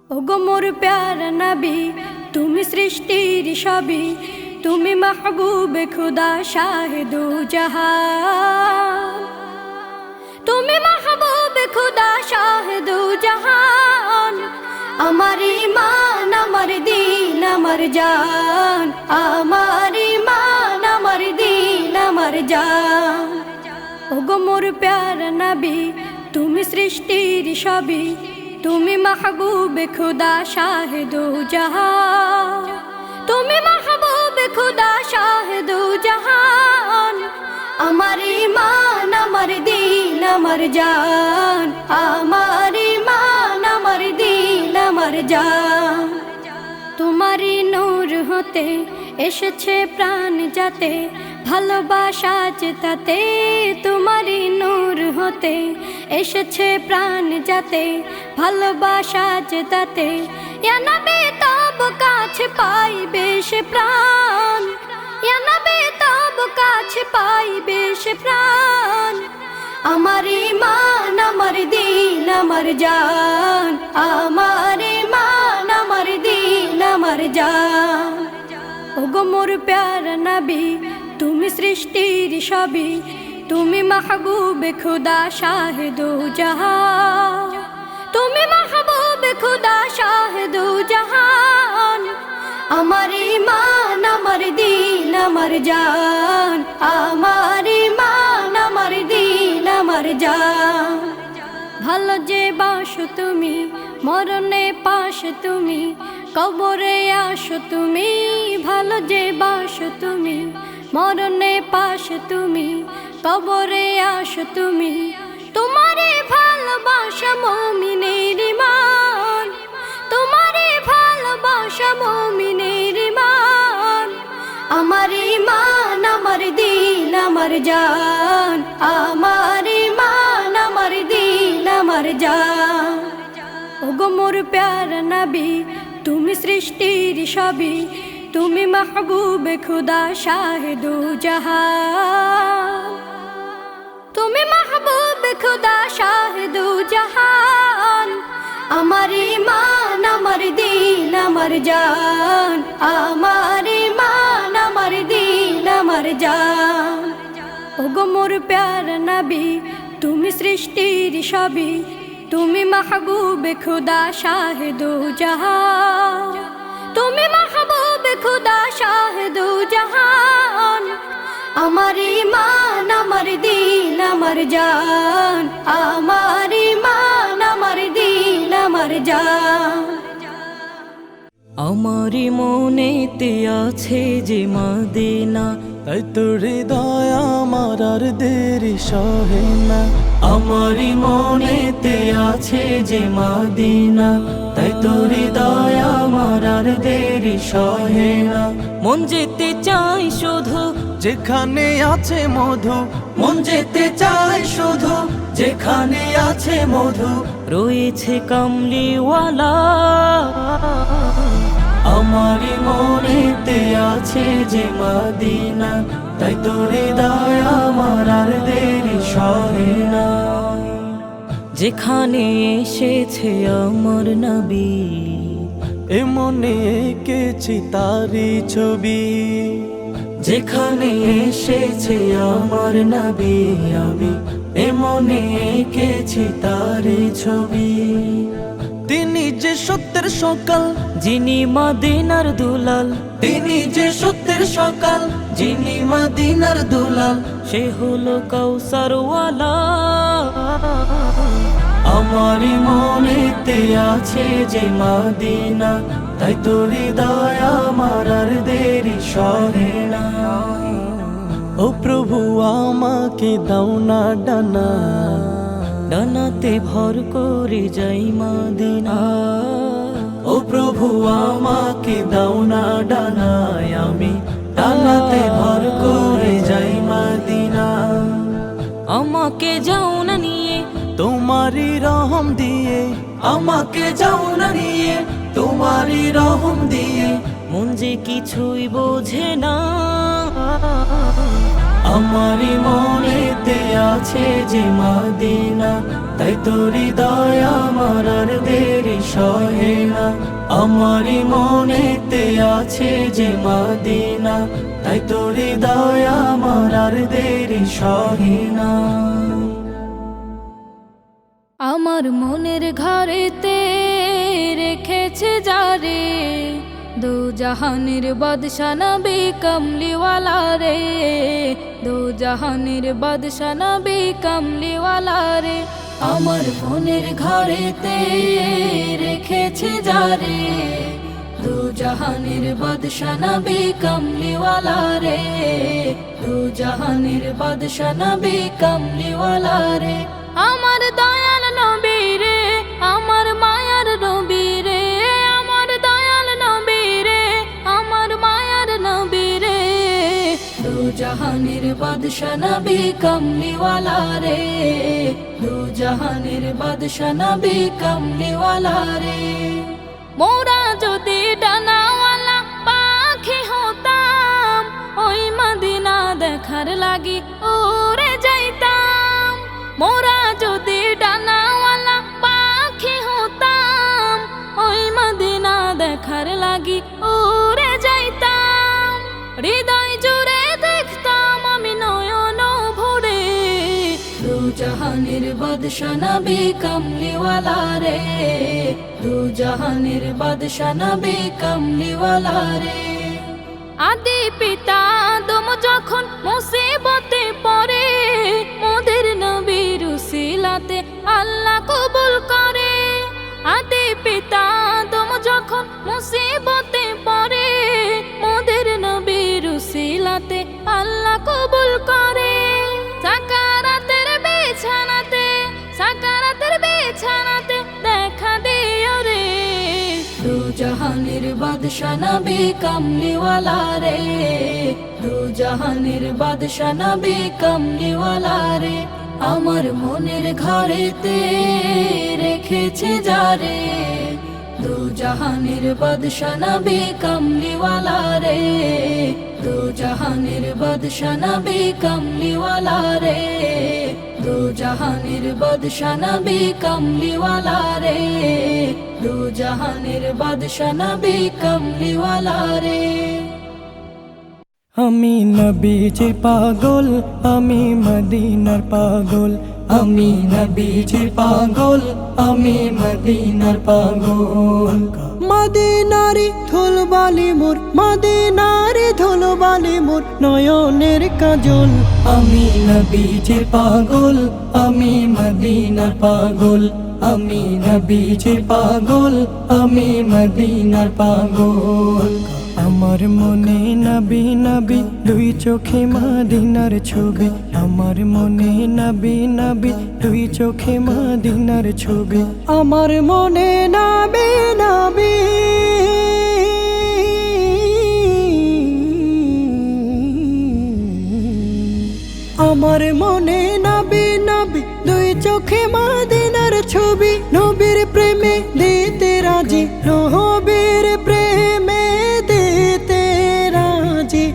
ওগো মোর প্যারা নবী, তুমি সৃষ্টির সবই, তুমি মাহবুবে খুদা শাহিদু জাহান, তুমি মাহবুবে খুদা শাহিদু জাহান। আমার ঈমান আমার দিন আমার জান, আমার ঈমান আমার দিন আমার জান। ওগো মোর প্যারা নবী, তুমি সৃষ্টির সবই, তুমি মাহবুবে খুদা শাহিদু জাহান, তুমি মাহবুবে খুদা শাহিদু জাহান। আমার ঈমান আমার দিন আমার জান, আমার ঈমান আমার দিন আমার জান। তোমারই নূর হতে এসেছে প্রাণ যাতে, ভালোবাসা চেতাতে। তোমারই নূর হতে এসেছে প্রাণ যাতে, ভালোবাসা চেতাতে। ইয়া নবী তব কাছে পাইবে সে প্রাণ, ইয়া নবী তব কাছে পাইবে সে প্রাণ। আমার ঈমান আমার দিন আমার জান, আমার ঈমান আমার দিন আমার জান। ওগো মোর প্যারা নবী, তুমি সৃষ্টির সবই, তুমি মাহবুবে খুদা শাহিদু জাহান, তুমি মাহবুবে খুদা শাহিদু জাহান। আমার ঈমান আমার দিন আমার জান, আমার ঈমান আমার দিন আমার জান। ভালো যে বাসো তুমি, মরণে পাশে তুমি, কবরে আসো তুমি। ভালো যে বাসো তুমি, মরণে পাশে তুমি, কবরে আসো তুমি। তোমারে ভালোবাসা মুমিনের ঈমান, তোমারে ভালোবাসা মুমিনের ঈমান। আমার ঈমান আমার দিন আমার জান, আমার ঈমান আমার দিন আমার জান। ওগো মোর প্যারা নবী, তুমি সৃষ্টির সবই, তুমি মাহবুবে খুদা শাহিদু জাহান, তুমি মাহবুবে খুদা শাহিদু জাহান। আমার ঈমান আমার দিন আমার জান, আমার ঈমান আমার দিন আমার জান। ওগো মোর প্যারা নবী, তুমি সৃষ্টির সবই, তুমি মাহবুবে খুদা শাহিদু জাহান, তুমি মাহবুবে খুদা শাহিদু জাহান। আমার ঈমান আমার দিন আমার জান, আমার ঈমান আমার দিন আমার জান। আমারি মনেতে আছে যে মদিনা, তাই তোর হৃদয় আমার আর দেরি সহে না। আমারি মনেতে আছে যে মদিনা, তাই তোর হৃদয় আমার আর দেরি সহে না। মন যেতে চাই শুধু যেখানে আছে মধু, মন যেতে চাই শুধু যেখানে আছে মধু, রয়েছে কামলিওয়ালা। আমারি মনেতে আছে যে মদিনা, তাই তোর হৃদয় আমার আর দেরি সহে না। যেখানে এসেছে আমার নবী, এ মনে এঁকেছি তারি ছবি। যেখানে এসেছে আমার নবী, আমি এ মনে এঁকেছি তার ছবি। তিনি যে সত্যের সকাল, যিনি মদিনার দুলাল, তিনি যে সত্যের সকাল, যিনি মদিনার দুলাল, সে হলো কাউসারওয়ালা। আমারি মনেতে আছে যে মদিনা, তাই তোর হৃদয় আমার আর দেরি সহে না। ও প্রভু আমাকে দাও না ডানা, ডানাতে ভর করে যাই মদিনা। ও প্রভু আমাকে দাও না ডানায়, আমি ডানাতে ভর করে যাই মদিনা। আমাকে যাও না নিয়ে তোমারই রহম দিয়ে, আমাকে যাও না নিয়ে তোমারই রহম দিয়ে, মন যে কিছুই বোঝে না। আমারই মনেতে আছে যে মদিনা, তাই তোর হৃদয় আমার আর দেরি সহে না। আমারই মনেতে আছে যে মদিনা, তাই তোর হৃদয় আমার আর দেরি সহে না। আমার মনের ঘরেতে রেখেছে যারে, দো জাহানের বাদশা নবী কমলিওয়ালা রে, দো জাহানের বাদশা নবী কমলিওয়ালা রে। আমার মনের ঘরেতে রেখেছে যারে, দো জাহানের বাদশা নবী কমলিওয়ালা রে, দো জাহানের বাদশা নবী কমলিওয়ালা রে। আমার দয়াল নবী রে, আমার মায়ার নবী রে, আমার দয়াল নবী রে, আমার মায়ার নবী রে, দো জাহানের বাদশা নবী কমলিওয়ালা রে, দো জাহানের বাদশা নবী কমলিওয়ালা রে। মোরা যদি ডানাওয়ালা পাখি হতাম, ওই মদিনা দেখার লাগি উড়ে যাইতাম। মোরা যদি ডানাওয়ালা পাখি হতাম, ওই মদিনা দেখার লাগি উড়ে যাইতাম। হৃদয় জুড়ে দেখতাম আমি নয়ন ভরে, দো জাহানের বাদশা নবী কমলিওয়ালা রে, দো জাহানের বাদশা নবী কমলিওয়ালা রে। আদি পিতা আদম যখন মুসিবতে পড়ে, মোদের নবীর উসিলাতে আল্লাহ কবুল করে। আদি পিতা আদম যখন মুসিবতে পড়ে, মোদের নবীর উসিলাতে আল্লাহ কবুল করে। সাকারাতের বিছানাতে, সাকারাতের বিছানাতে দেখা দিও রে, দো জাহানের বাদশা নবী কমলিওয়ালা রে, দো জাহানের বাদশা নবী কমলিওয়ালা রে। আমার মনের ঘরেতে রেখেছে যারে, দো জাহানের বাদশা নবী কমলিওয়ালা রে, দো জাহানের বাদশা নবী কমলিওয়ালা রে, দো জাহানের বাদশা নবী কমলিওয়ালা রে, দো জাহানের বাদশা নবী কমলিওয়ালা রে। আমি নবীজির পাগল, আমি মদিনার পাগল, আমি নবীজির পাগল, আমি মদিনার পাগল। মদিনারি ধুলবালি মোর, মদিনারি ধুলবালি মোর নয়নের কাজল। আমি নবীজির পাগল, আমি মদিনার পাগল, আমি নবীজির পাগল, আমি মদিনার পাগল। আমার মনে নবী নবী দুই চোখে মদিনার ছবি, আমার মনে নবী নবী দুই চোখে মদিনার ছবি। আমার মনে নবী নবী, আমার মনে নবী নবী দুই চোখে মদিনার ছবি। নবীর প্রেমে দিতে রাজি, নবীর প্রেমে দিতে রাজি,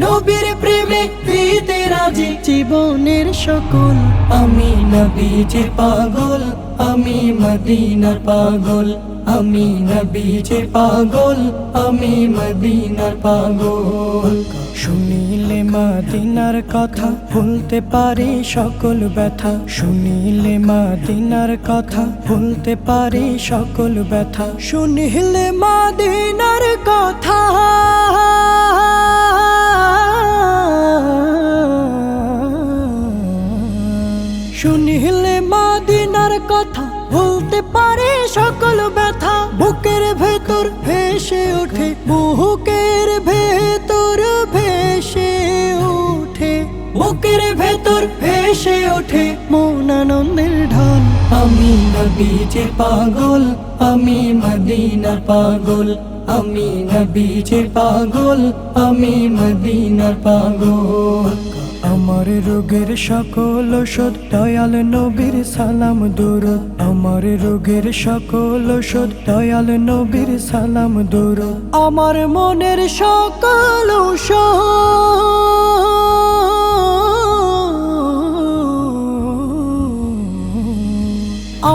নবীর প্রেমে দিতে রাজি জীবনের সকল। আমি নবীজির পাগল, আমি মদিনার পাগল, আমি নবীজির পাগল, আমি মদিনার পাগল। শুনিলে মদিনার কথা ভুলতে পারি সকল ব্যথা, শুনিলে মদিনার কথা ভুলতে পারি সকল ব্যথা, শুনিলে মদিনার কথা শুনিলে মদিনার কথা ভুলতে পারে সকল ব্যথা। বুকের ভেতর ভেসে ওঠে, বুকের ভেতর ভেসে ওঠে, বুকের ভেতর ভেসে ওঠে মন আনন্দের ঢল। আমি নবীজির পাগল, আমি মদিনার পাগল, আমি নবীজির পাগল, আমি মদিনার পাগল। আমার রোগের সকল ওষুধ দয়াল নবীর সালাম দরুদ, আমার রোগের সকল ওষুধ দয়াল নবীর সালাম দরুদ। আমার মনের সকল ঔষধ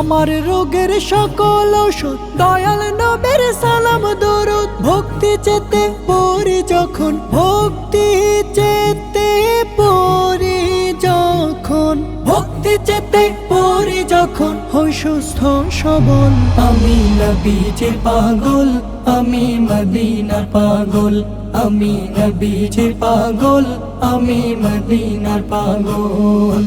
আমার রোগের সকল ঔষধ দয়াল নবীর সালাম দরুদ ভক্তি চেতে পড়ি যখন ভক্তি চেতে পড়ি যখন ভক্তি চেতে পড়ি যখন হই সুস্থ সবল আমি নবীজির পাগল, আমি মদিনার পাগল, আমি নবীজির পাগল, আমি মদিনার পাগল।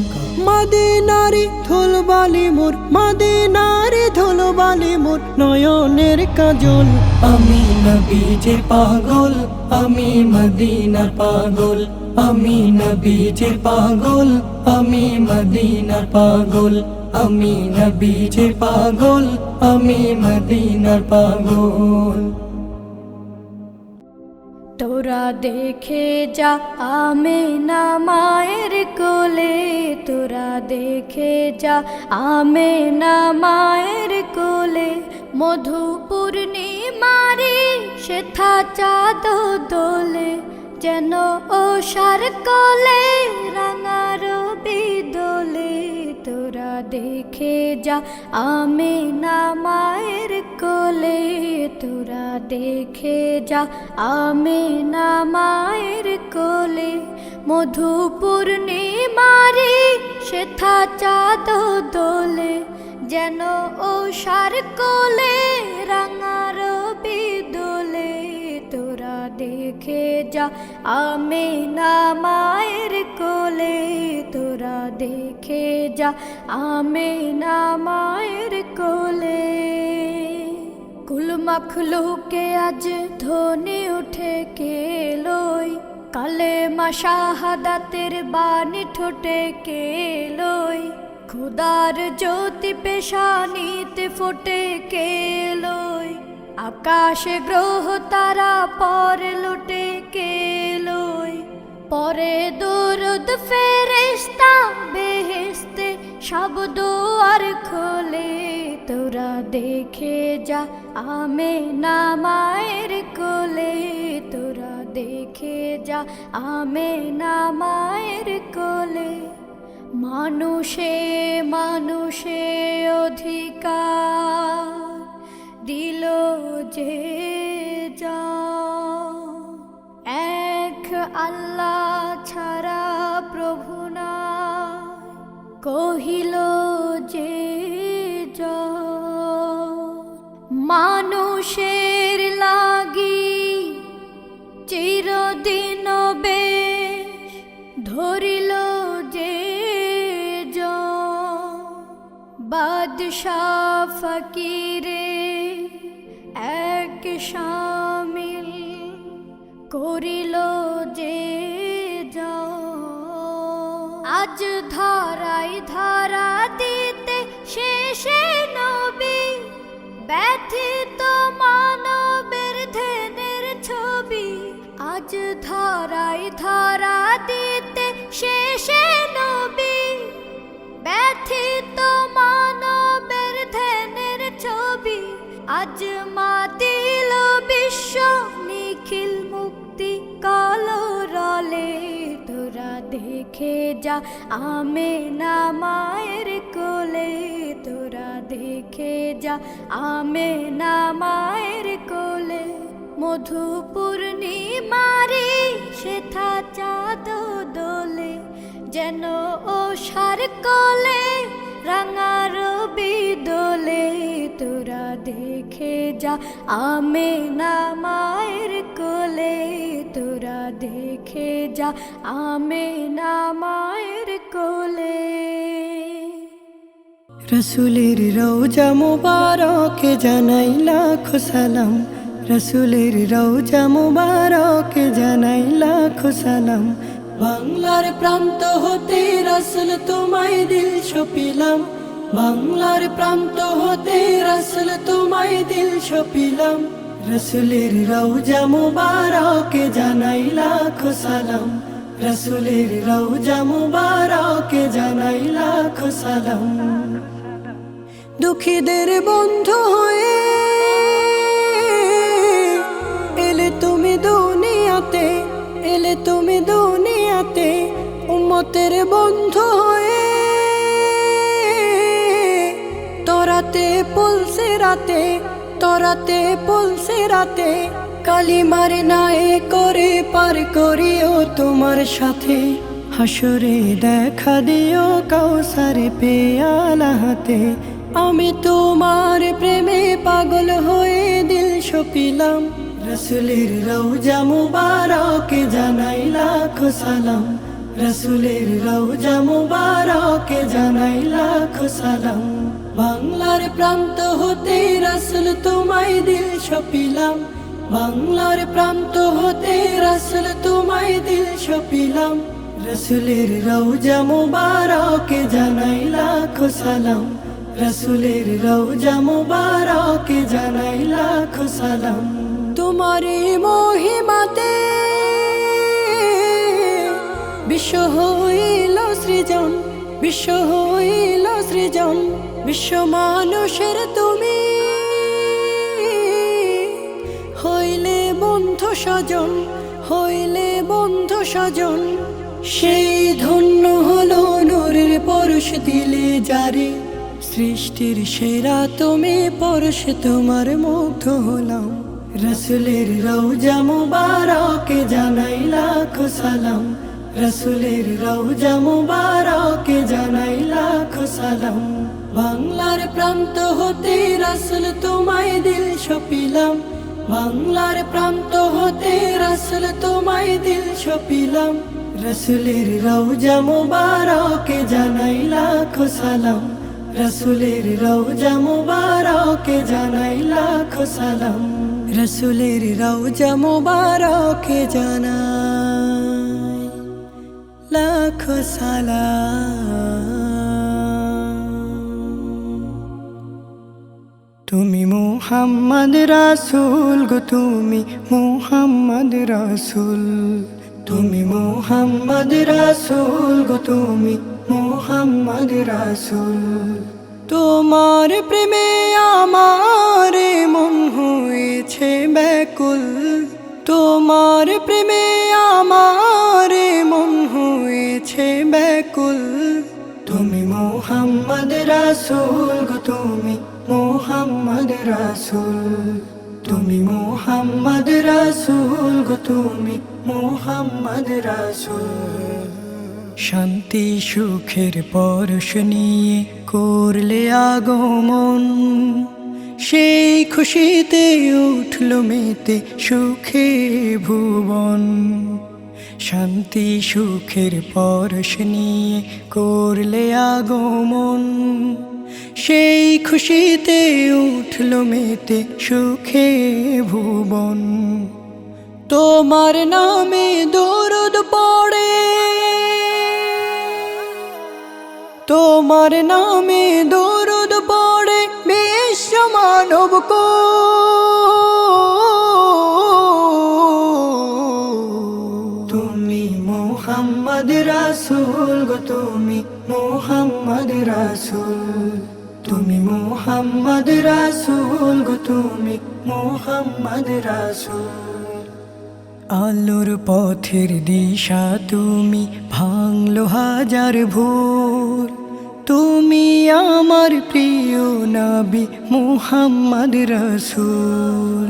মদিনারি ধুলবালি মোর, মদিনারি ধুলবালি মোর নয়নের কাজল আমি নবীজির পাগল, আমি মদিনার পাগল, আমি নবীজির পাগল, আমি মদিনার পাগল, আমি নবীজির পাগল, আমি মদিনার পাগল। তোরা দেখে যা আমেনা মায়ের কোলে, তোরা দেখে যা আমেনা মায়ের কোলে, মধু পূর্ণিমারি সেথা চাঁদ দোলে, যেন ওষার কোলে রাঙা রবি দোলে। তোরা দেখে যা আমেনা মায়ের কোলে, তোরা দেখে যা আমেনা মায়ের কোলে, মধু পূর্ণিমারি সেথা চাঁদ দোলে, যেন ওষার কোলে রাঙা রবি দোলে। তোরা দেখে যা আমেনা মায়ের কোলে, তোরা দেখে যা আমেনা মায়ের কোলে। কুল মখলুকে আজ ধ্বনি উঠে কেলোই, কালেমা শাহাদাতের বাণী ঠোঁটে কেলোই, খুদার জ্যোতি পেশানিতে ফোটে কেলোই, আকাশে গ্রহ তারা পরে লুটে কেলোই, পরে দরুদ ফেরেশতা বেহেশতে সব দুয়ার খোলে। তোরা দেখে যা আমেনা মায়ের কোলে, তোরা দেখে যা আমেনা মায়ের কোলে। মানুষে মানুষে অধিকার দিল যে যা, এক আল্লাহ ছাড়া প্রভু না কহিল যে যা। মানুষের লাগি চিরদিন বেশ ধরিল যে যা, বাদশাহ ফকিরে এক শামিল করিল যে যা। আজ ধারাই ধারা দিতে শেষে নবী, ব্যথিত মানবের ধ্যানের ছবি। আজ ধারাই ধারা দিতে শেষে নবী, ব্যথিত মানবের ধ্যানের ছবি। আজ মাতিল বিশ্ব নিখিল মুক্তি কলরলে। তোরা দেখে যা আমেনা মায়ের কোলে, তোরা দেখে যা আমেনা মায়ের কোলে, মধু পূর্ণিমারি সেথা চাঁদ দোলে, যেন ওষার কোলে রাঙা রবি দোলে। তোরা দেখে যা আমেনা মায়ের কোলে, তোরা দেখে যা আমেনা মায়ের কোলে। রসুলের রওজা মুবারকে জানাই লাখো সালাম, রসুলের রওজা মুবারকে জানাই লাখো সালাম। বাংলার প্রান্ত হতে রসুল তোমায় দিল সপিলাম, বাংলার প্রান্ত হতে রসুল তোমায় দিল সপিলাম। রসুলের রওজা মুবারকে জানাই লাখো সালাম, রসুলের রওজা মুবারকে জানাই লাখো সালাম। দুঃখীদের বন্ধু হয়ে এলে তুমি দুনিয়াতে, এলে তুমি দুনিয়াতে। উম্মতের বন্ধু হয়ে তোরা রাতে তরাতে পলসে রাতে কালিমার নায়ে করে পার করিও তোমার সাথে হাসরে দেখা দিও কাউসারে পেয়ালা হাতে আমি তোমার প্রেমে পাগল হয়ে দিল সপিলাম রসুলের রওজা মুবারকে জানাই লাখো সালাম রসুলের রওজা মুবারকে জানাই লাখো সালাম বাংলার প্রান্ত হতে রসুল তোমায় দিল সপিলাম বাংলার প্রান্ত হতে রসুল তোমায় দিল সপিলাম রসুলের রওজা মুবারকে জানাই লাখো সালাম রসুলের রওজা মুবারকে জানাই লাখো সালাম তোমারই মহিমাতে বিশ্ব হইল সৃজন বিশ্ব হইল সৃজন বিশ্ব মানুষের তুমি হইলে বন্ধু স্বজন হইলে বন্ধু স্বজন সেই ধন্য হলো নূরের পরশ দিলে যারে সৃষ্টির সেরা তুমি পরশ তোমার মুগ্ধ হলাম রসুলের রওজা মুবারকে জানাই লাখো সালাম রসুলের রওজা মুবারকে জানাই লাখো সালাম বাংলার প্রান্ত হতে রসুল তোমায় দিল সপিলাম বাংলার প্রান্ত হতে রসুল তোমায় দিল সপিলাম রসুলের রওজা মুবারকে জানাই লাখো সালাম রসুলের রওজা মুবারকে জানাই লাখো সালাম রসুলের রওজা মুবারকে জানাই লাখো সালাম তুমি মুহাম্মদ রাসূল গো তুমি মুহাম্মদ রাসূল তুমি মুহাম্মদ রাসূল গো তুমি মুহাম্মদ রাসূল তোমার প্রেমে আমার মন হয়েছে ব্যাকুল তোমার প্রেমে আমার মন হয়েছে ব্যাকুল তুমি মুহাম্মদ রাসূল গো তুমি মুহাম্মদ রাসূল তুমি মুহাম্মদ রাসূল গো তুমি মুহাম্মদ রাসূল শান্তি সুখের পরশ নিয়ে করলে আগমন সেই খুশিতে উঠল মেতে সুখে ভুবন শান্তি সুখের পরশ নিয়ে করলে আগমন সেই খুশিতে উঠল মেতে সুখে ভুবন তোমার নামে দরুদ পড়ে তোমার নামে দরুদ পড়ে বিশ্ব মানব কো তুমি মুহাম্মদ রাসূল গো তুমি মুহাম্মদ রাসূল তুমি মুহাম্মদ রাসূল গো তুমি মুহাম্মদ রাসূল আলোর পথের দিশা তুমি ভাঙলো হাজার ভোর তুমি আমার প্রিয় নবী মুহাম্মদ রাসূল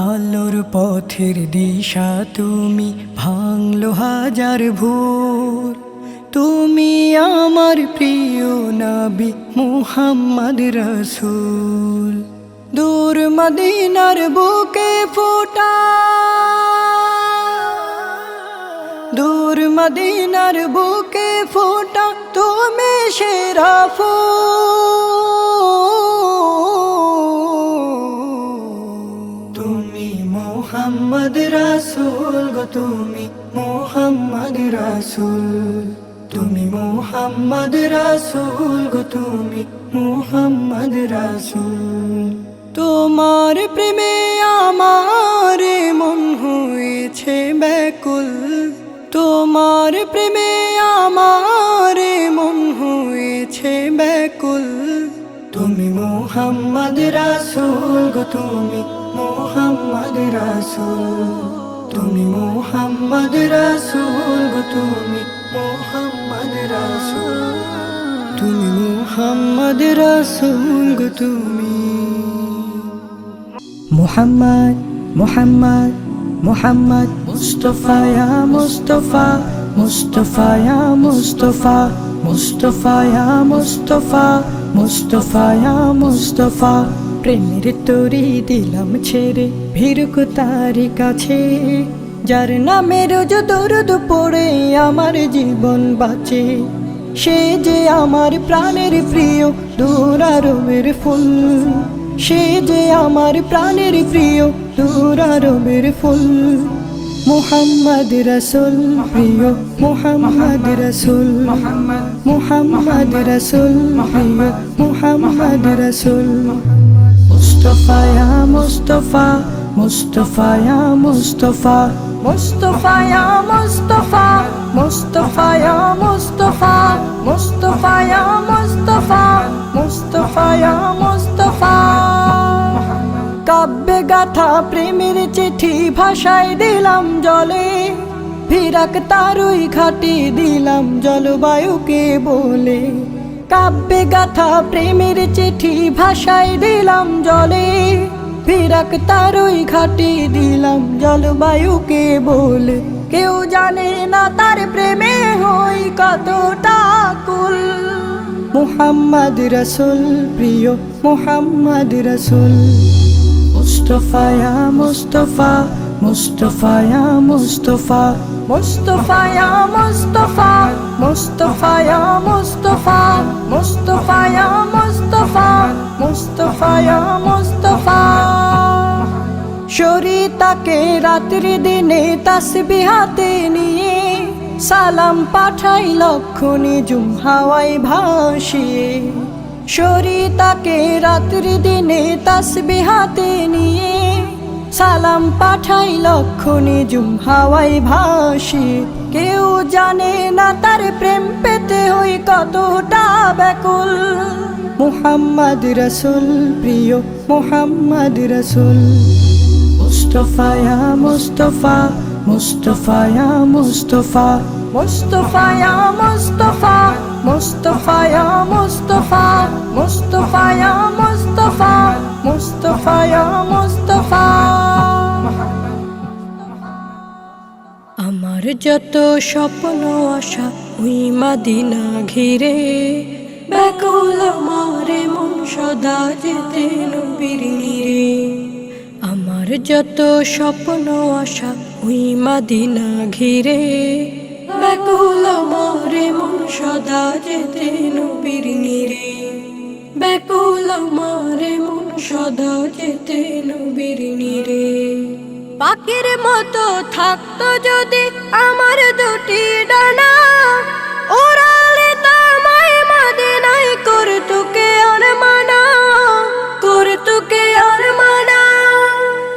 আলোর পথের দিশা তুমি ভাঙলো হাজার ভোর তুমি আমার প্রিয় নবী মুহাম্মদ রাসূল দূর মদিনার বুকে ফোটা দূর মদিনার বুকে ফোটা তুমি সেরা ফুল তুমি মুহাম্মদ রাসূল গো তুমি মুহাম্মদ রাসূল তুমি মুহাম্মদ রাসূল গো তুমি মুহাম্মদ রাসূল তোমার প্রেমে আমার মন হয়েছে ব্যাকুল তোমার প্রেমে আমার মন হয়েছে ব্যাকুল তুমি মুহাম্মদ রাসূল গো তুমি মুহাম্মদ রাসূল তুমি মুহাম্মদ রাসূল গো তুমি মুহাম্মদ রাসূল তুমি মুহাম্মদ রাসূল গো তুমি মুহাম্মদ মুহাম্মদ মুহাম্মদ মুস্তাফা ইয়া মুস্তাফা মুস্তাফা ইয়া মুস্তাফা মুস্তাফা ইয়া মুস্তাফা মুস্তাফা ইয়া মুস্তাফা প্রেমের তরি দিলাম ছেড়ে ভিড়ুক তারি কাছে যার নামে রোজ দরুদ পড়ে আমার জীবন বাঁচে সে যে আমার প্রাণের প্রিয় দুরারবের ফুল সে যে আমার প্রাণের প্রিয় দুরারবের ফুল মুহাম্মদ রাসূল প্রিয় মুহাম্মদ রাসূল মুহাম্মদ রাসূল প্রিয় মুহাম্মদ রাসূল মুস্তাফা ইয়া মুস্তাফা মুস্তাফা ইয়া মুস্তাফা মুস্তাফা ইয়া মুস্তাফা মুস্তাফা ইয়া মুস্তাফা মুস্তাফা ইয়া মুস্তাফা মুস্তাফা ইয়া মুস্তাফা কাব্যে গাথা প্রেমের চিঠি ভাষায় দিলাম জলে ফিরাক তারই ঘাটি দিলাম জলবায়ুকে বলে কাব্যে গাথা প্রেমের চিঠি ভাষায় দিলাম জলে ফিরাক তারই ঘাটি দিলাম জলবায়ুকে বলে কেউ জানে না তার প্রেমে হই কতটা কুল মুহাম্মদ রাসূল প্রিয় মুহাম্মদ রাসূল মুস্তাফা ইয়া মুস্তাফা মুস্তাফা ইয়া মুস্তাফা মুস্তাফা ইয়া মুস্তাফা মুস্তাফা ইয়া মুস্তাফা মুস্তাফা ইয়া মুস্তাফা মুস্তাফা ইয়া মুস্তাফা শরীতাকে রাত্রি দিনে তাসবিহ হাতে নিয়ে সালাম পাঠাই লক্ষ নিঝুম হাওয়ায় ভাসিয়ে শরীতাকে রাত্রি দিনে তাসবিহ হাতে নিয়ে সালাম পাঠাই লক্ষ নিঝুম হাওয়ায় ভাসিয়ে কেউ জানে না তার প্রেম পেতে হই কতটা ব্যাকুল মুহাম্মদ রাসূল প্রিয় মুহাম্মদ রাসূল মুস্তাফা ইয়া মুস্তাফা মুস্তাফা ইয়া মুস্তাফা মুস্তাফা ইয়া মুস্তাফা মুস্তাফা ইয়া মুস্তাফা মুস্তাফা ইয়া মুস্তাফা মুস্তাফা ইয়া মুস্তাফা আমার যত স্বপ্ন আশা ওই মদিনা ঘিরে ব্যাকুল আমার মন সদা যেতে নবীর নিরে আমার যত স্বপ্ন আশা ওই মদিনা ঘিরে ব্যাকুল আমার মন সদা যেতে নবীর নিরে ব্যাকুল আমার মন সদা যেতে নবীর নিরে পাখির মতো থাকতো যদি আমার দুটি ডানা ওড়ালে তামায় মদিনায় করতো কে আর মানা করতো কে আর মানা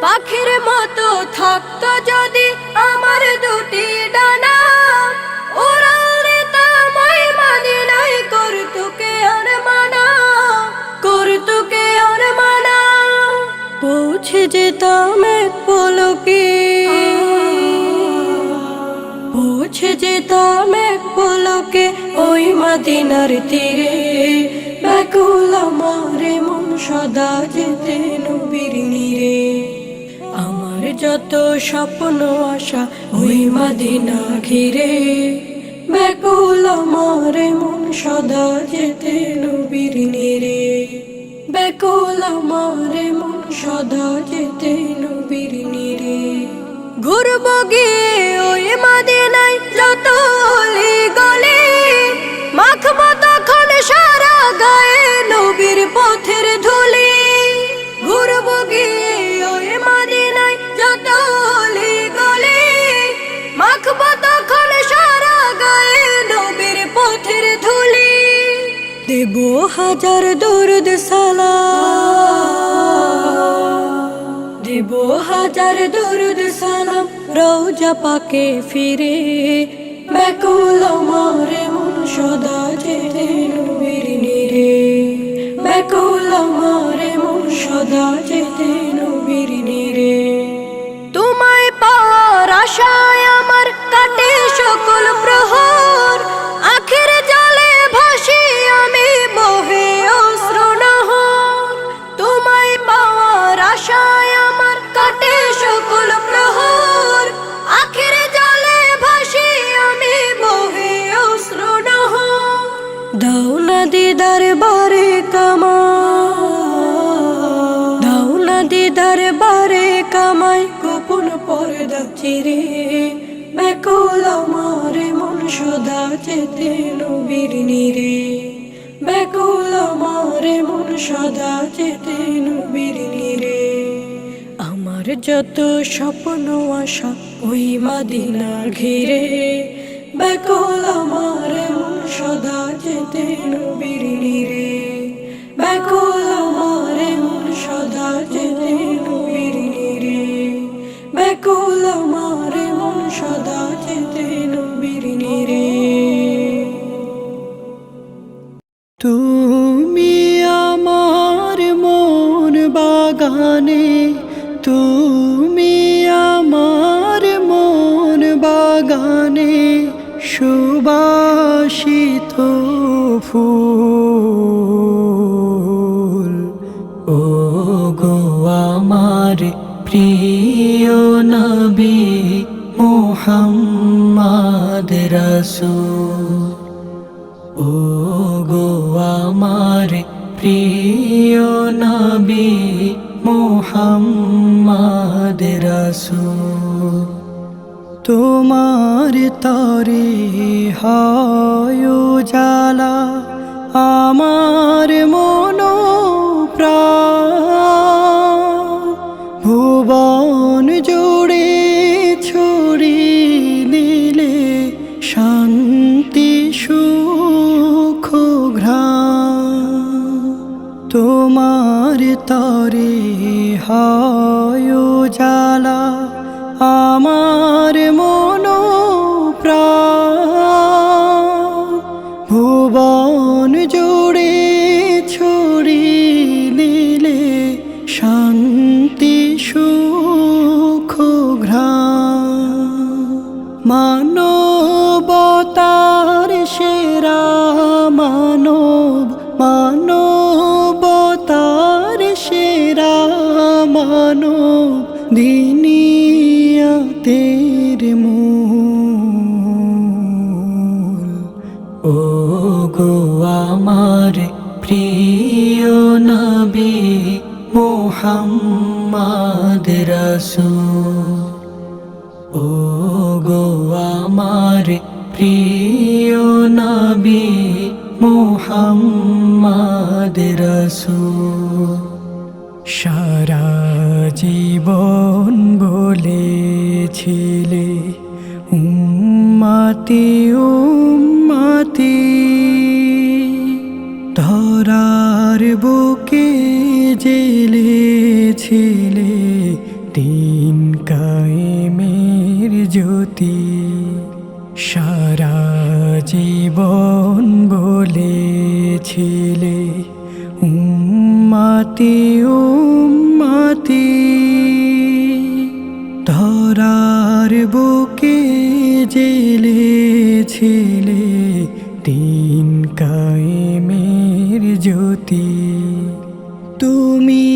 পাখির মতো থাকতো যদি আমার দুটি ডানা ওড়ালে তামায় মদিনায় করতো কে আর মানা করতো কে আর মানা পৌঁছে যেতাম এক পলকে পৌঁছে যেতাম এক পলকে ওই মদিনার তীরে ব্যাকুল আমার মন সদা যেতে নবীর নিরে আমার যত স্বপ্ন আশা ওই মদিনা ঘিরে ব্যাকুল আমার মন সদা যেতে নবীর নিরে ব্যাকুল আমার মন সদা যেতে নবীর নিরে ঘুরবো গিয়ে ওই মদিনায় যত অলি গলি মাখবো তখন সারা গায়ে নবীর পথের ধুলি ঘুরবো গিয়ে ওই মদিনায় যত অলি গলি মাখবো তখন সারা গায়ে নবীর পথের ধুলি দেব হাজার দরুদ সালাম দেব হাজার দরুদ সালাম রওজা পাকে ফিরে ব্যাকুল আমার মন সদা যেতে নবীর নিরে ব্যাকুল আমার মন সদা যেতে নবীর নিরে তোমায় পাওয়ার আশায় আমার কাটে সকল প্রহর আখের জলে ভাসি আমি বহে অশ্রু নহর তোমায় পাওয়ার আশায় কামাই গোপন পর্দা চিরে, ব্যাকুল আমার মন সদা যেতে নবীর নীরে, ব্যাকুল আমার মন সদা যেতে নবীর নীরে। আমার যত স্বপ্ন আশা ওই মদিনা ঘিরে, ব্যাকুল আমার মন সদা যেতে নবীর নীরে, ব্যাকুল আমার মন সদা যেতে নবীর নীরে, ব্যাকুল আমার মন সদা যেতে নবীর নীরে। তুমি আমার মন বাগানে, তুমি আমার মন বাগানে সুবাসিত ফুল। ও গো আমার প্রিয় নবী মুহাম্মদ রাসূল, ও গো আমার প্রিয় নবী মুহাম্মদ রাসূল। তোমার তরে হয় উজালা আমার মন প্রাণ, ভুবন জুড়ে ছড়িয়ে দিলে শান্তি সুখ ঘ্রাণ। তোমার তরে হয় উজালা আমার মন প্রাণ, ভুবন জুড়ে ছড়িয়ে দিলে শান্তি সুখ ঘ্রাণ। মানবতার সেরা মানব, মানবতার সেরা মানব দিনিয়াতের মূল। ও গো আমার প্রিয় নবী মুহাম্মদ রাসূল, ও গো আমার প্রিয় নবী মুহাম্মদ রাসূল। সারা জীবন বলেছিলে উম্মতি উম্মতি, ধরার বুকে জেলেছিলে দিন কায়েমের জ্যোতি। সারা জীবন বলেছিলে উম্মতি উম্মতি, ধরার বুকে জেলেছিলে দিন কায়েমের জ্যোতি। তুমি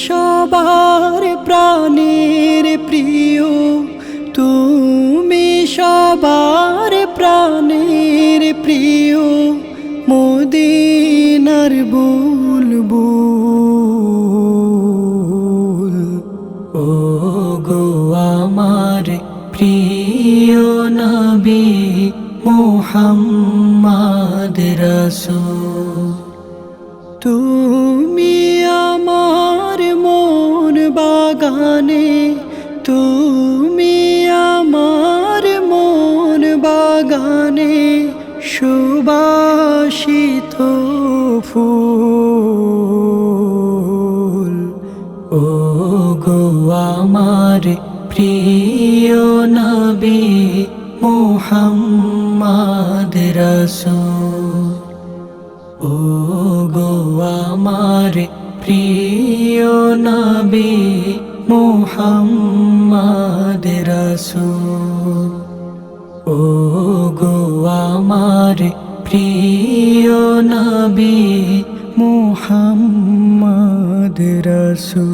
সবার প্রাণের প্রিয়, তুমি সবার প্রাণের প্রিয়, মদিনার বুলবুল। ও গো আমার প্রিয় নবী মুহাম্মদ রাসূল, তুমি আমার মন বাগানে, তুমি আমার মন বাগানে সুবাসিত ফুল। ও গো আমার প্রিয় নবী মুহাম্মদ রাসূল, ও গো আমার প্রিয় নবী মুহাম্মদ রাসূল, ও গো আমার প্রিয় নবী মুহাম্মদ রাসূল।